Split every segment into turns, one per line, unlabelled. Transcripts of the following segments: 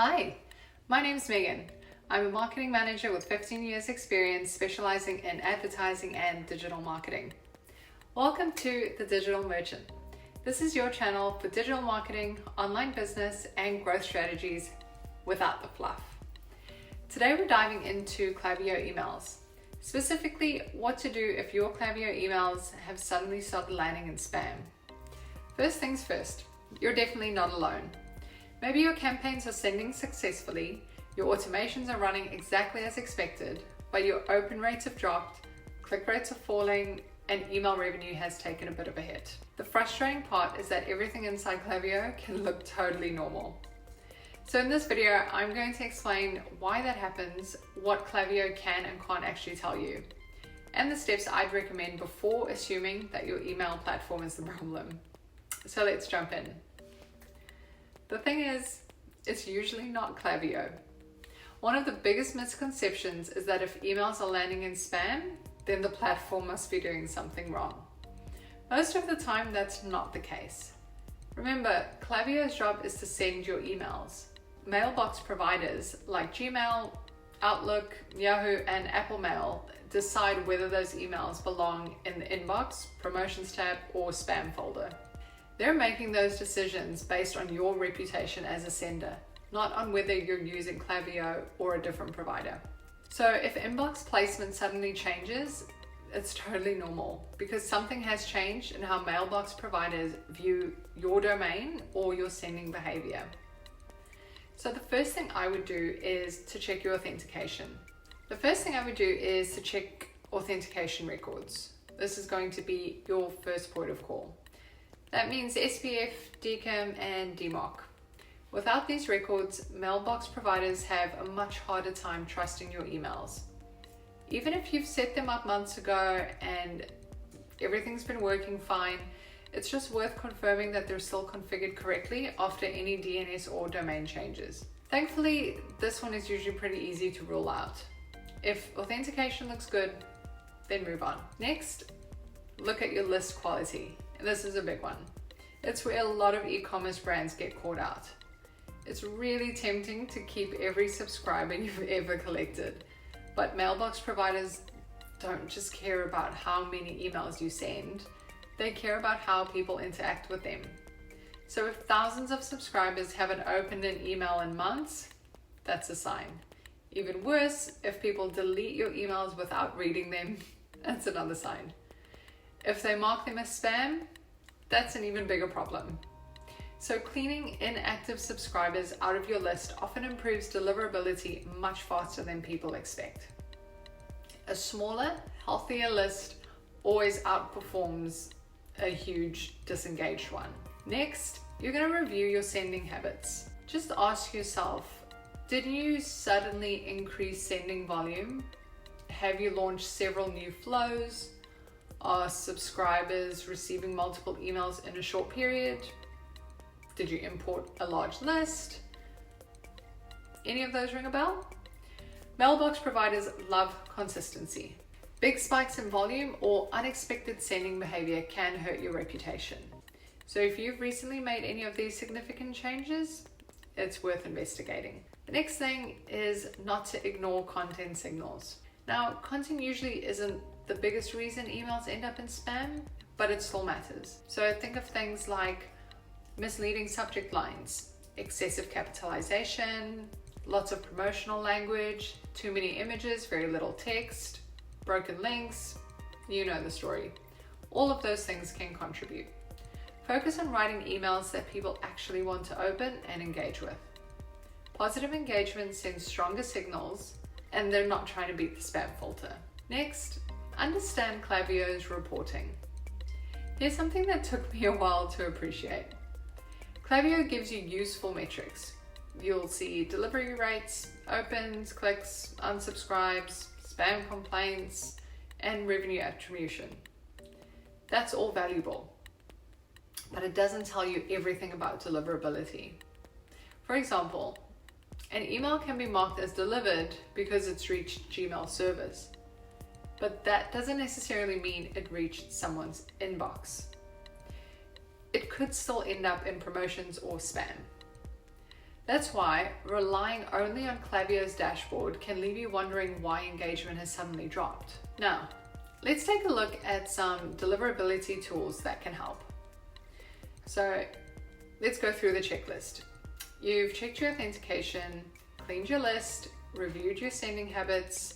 Hi, my name's Megan. I'm a marketing manager with 15 years experience specializing in advertising and digital marketing. Welcome to The Digital Merchant. This is your channel for digital marketing, online business, and growth strategies without the fluff. Today we're diving into Klaviyo emails, specifically what to do if your Klaviyo emails have suddenly started landing in spam. First things first, you're definitely not alone. Maybe your campaigns are sending successfully, your automations are running exactly as expected, but your open rates have dropped, click rates are falling, and email revenue has taken a bit of a hit. The frustrating part is that everything inside Klaviyo can look totally normal. So in this video, I'm going to explain why that happens, what Klaviyo can and can't actually tell you, and the steps I'd recommend before assuming that your email platform is the problem. So let's jump in. The thing is, it's usually not Klaviyo. One of the biggest misconceptions is that if emails are landing in spam, then the platform must be doing something wrong. Most of the time, that's not the case. Remember, Klaviyo's job is to send your emails. Mailbox providers like Gmail, Outlook, Yahoo, and Apple Mail decide whether those emails belong in the inbox, promotions tab, or spam folder. They're making those decisions based on your reputation as a sender, not on whether you're using Klaviyo or a different provider. So if inbox placement suddenly changes, it's totally normal because something has changed in how mailbox providers view your domain or your sending behavior. So the first thing I would do is to check your authentication. The first thing I would do is to check authentication records. This is going to be your first point of call. That means SPF, DKIM, and DMARC. Without these records, mailbox providers have a much harder time trusting your emails. Even if you've set them up months ago and everything's been working fine, it's just worth confirming that they're still configured correctly after any DNS or domain changes. Thankfully, this one is usually pretty easy to rule out. If authentication looks good, then move on. Next, look at your list quality. This is a big one. It's where a lot of e-commerce brands get caught out. It's really tempting to keep every subscriber you've ever collected, but mailbox providers don't just care about how many emails you send, they care about how people interact with them. So if thousands of subscribers haven't opened an email in months, that's a sign. Even worse, if people delete your emails without reading them, that's another sign. If they mark them as spam, that's an even bigger problem. So cleaning inactive subscribers out of your list often improves deliverability much faster than people expect. A smaller, healthier list always outperforms a huge disengaged one. Next, you're going to review your sending habits. Just ask yourself, did you suddenly increase sending volume? Have you launched several new flows? Are subscribers receiving multiple emails in a short period? Did you import a large list? Any of those ring a bell? Mailbox providers love consistency. Big spikes in volume or unexpected sending behavior can hurt your reputation. So if you've recently made any of these significant changes, it's worth investigating. The next thing is not to ignore content signals. Now, content usually isn't the biggest reason emails end up in spam, but it still matters. So think of things like misleading subject lines, excessive capitalization, lots of promotional language, too many images, very little text, broken links, you know the story. All of those things can contribute. Focus on writing emails that people actually want to open and engage with. Positive engagement sends stronger signals, and they're not trying to beat the spam filter. Next, understand Klaviyo's reporting. Here's something that took me a while to appreciate. Klaviyo gives you useful metrics. You'll see delivery rates, opens, clicks, unsubscribes, spam complaints, and revenue attribution. That's all valuable, but it doesn't tell you everything about deliverability. For example, an email can be marked as delivered because it's reached Gmail service, but that doesn't necessarily mean it reached someone's inbox. It could still end up in promotions or spam. That's why relying only on Klaviyo's dashboard can leave you wondering why engagement has suddenly dropped. Now, let's take a look at some deliverability tools that can help. So let's go through the checklist. You've checked your authentication, cleaned your list, reviewed your sending habits,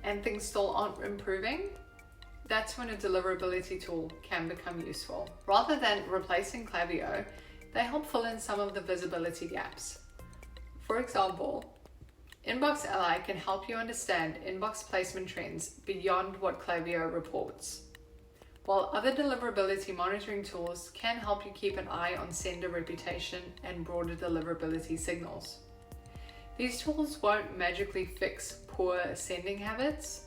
and things still aren't improving. That's when a deliverability tool can become useful. Rather than replacing Klaviyo, they help fill in some of the visibility gaps. For example, InboxAlly can help you understand inbox placement trends beyond what Klaviyo reports, while other deliverability monitoring tools can help you keep an eye on sender reputation and broader deliverability signals. These tools won't magically fix poor sending habits,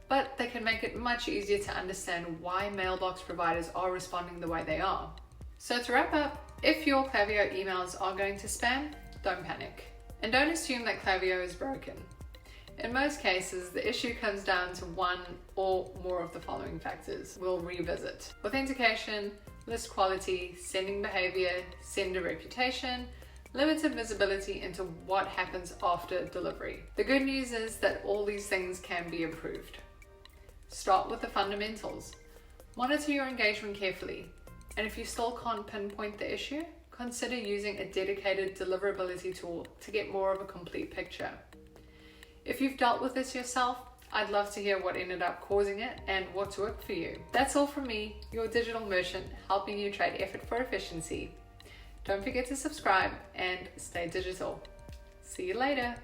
but they can make it much easier to understand why mailbox providers are responding the way they are. So to wrap up, if your Klaviyo emails are going to spam, don't panic. And don't assume that Klaviyo is broken. In most cases, the issue comes down to one or more of the following factors we'll revisit: authentication, list quality, sending behavior, sender reputation, limited visibility into what happens after delivery. The good news is that all these things can be improved. Start with the fundamentals. Monitor your engagement carefully, and if you still can't pinpoint the issue, consider using a dedicated deliverability tool to get more of a complete picture. If you've dealt with this yourself, I'd love to hear what ended up causing it and what's worked for you. That's all from me, your digital merchant, helping you trade effort for efficiency. Don't forget to subscribe and stay digital. See you later.